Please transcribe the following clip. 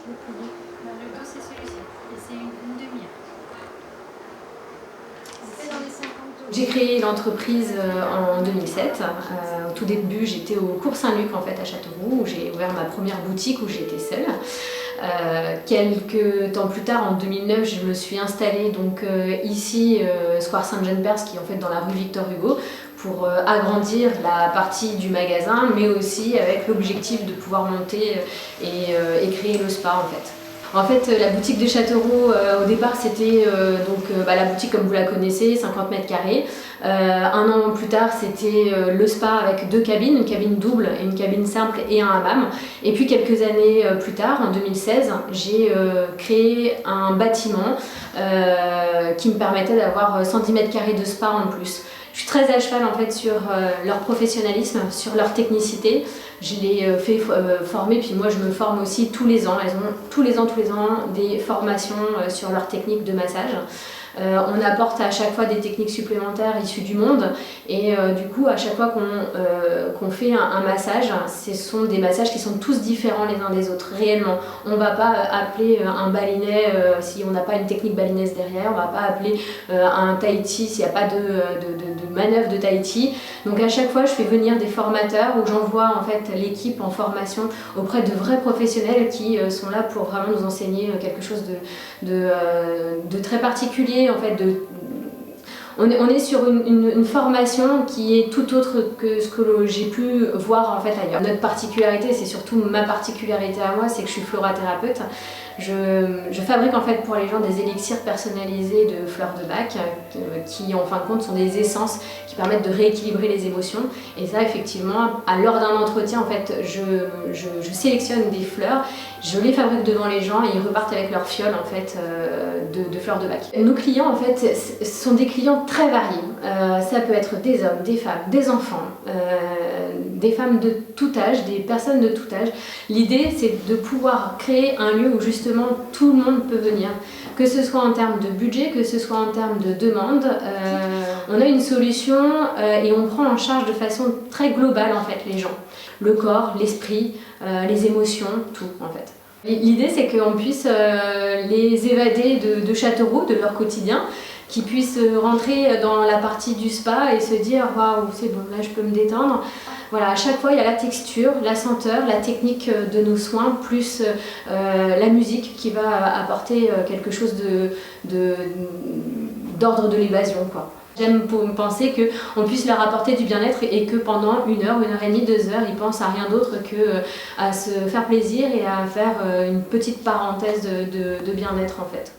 Le dos, c'est celui-ci. Et c'est une demi-heure. On fait dans les 50 euros. J'ai créé l'entreprise en 2007. Au tout début, j'étais au Cours Saint-Luc en fait, à Châteauroux, où j'ai ouvert ma première boutique où j'étais seule. Quelques temps plus tard, en 2009, je me suis installée donc, ici, Square Saint-Jean-Perse, qui est en fait dans la rue Victor Hugo, pour agrandir la partie du magasin, mais aussi avec l'objectif de pouvoir monter et créer le spa en fait. En fait, la boutique de Châteauroux, au départ, c'était la boutique comme vous la connaissez, 50 mètres carrés. Un an plus tard, c'était le spa avec deux cabines, une cabine double et une cabine simple et un hammam. Et puis quelques années plus tard, en 2016, j'ai créé un bâtiment qui me permettait d'avoir 110 mètres carrés de spa en plus. Je suis très à cheval en fait sur leur professionnalisme, sur leur technicité. Je les fais former, puis moi je me forme aussi tous les ans. Elles ont tous les ans des formations sur leur technique de massage. On apporte à chaque fois des techniques supplémentaires issues du monde et du coup à chaque fois qu'on fait un massage, ce sont des massages qui sont tous différents les uns des autres, réellement. On ne va pas appeler un balinet si on n'a pas une technique balinaise derrière, on ne va pas appeler un Tahiti s'il n'y a pas de manœuvre de Tahiti. Donc à chaque fois je fais venir des formateurs où j'envoie en fait l'équipe en formation auprès de vrais professionnels qui sont là pour vraiment nous enseigner quelque chose de très particulier. En fait, on est sur une formation qui est tout autre que ce que j'ai pu voir en fait ailleurs. Notre particularité, c'est surtout ma particularité à moi, c'est que je suis florathérapeute. Je fabrique en fait pour les gens des élixirs personnalisés de fleurs de bac qui en fin de compte sont des essences qui permettent de rééquilibrer les émotions. Et ça effectivement, lors d'un entretien en fait, je sélectionne des fleurs, je les fabrique devant les gens et ils repartent avec leur fiole en fait de fleurs de bac. Nos clients en fait sont des clients très variés. Ça peut être des hommes, des femmes, des enfants, des femmes de tout âge, des personnes de tout âge. L'idée c'est de pouvoir créer un lieu où justement tout le monde peut venir, que ce soit en termes de budget, que ce soit en termes de demande. On a une solution et on prend en charge de façon très globale en fait les gens, le corps, l'esprit, les émotions, tout en fait. L'idée c'est qu'on puisse les évader de Châteauroux, de leur quotidien, qu'ils puissent rentrer dans la partie du spa et se dire waouh, c'est bon, là je peux me détendre. Voilà, à chaque fois il y a la texture, la senteur, la technique de nos soins, plus la musique qui va apporter quelque chose d'ordre de l'évasion, quoi. J'aime penser qu'on puisse leur apporter du bien-être et que pendant 1 heure, 1 heure et demie, 2 heures, ils pensent à rien d'autre qu'à se faire plaisir et à faire une petite parenthèse de bien-être en fait.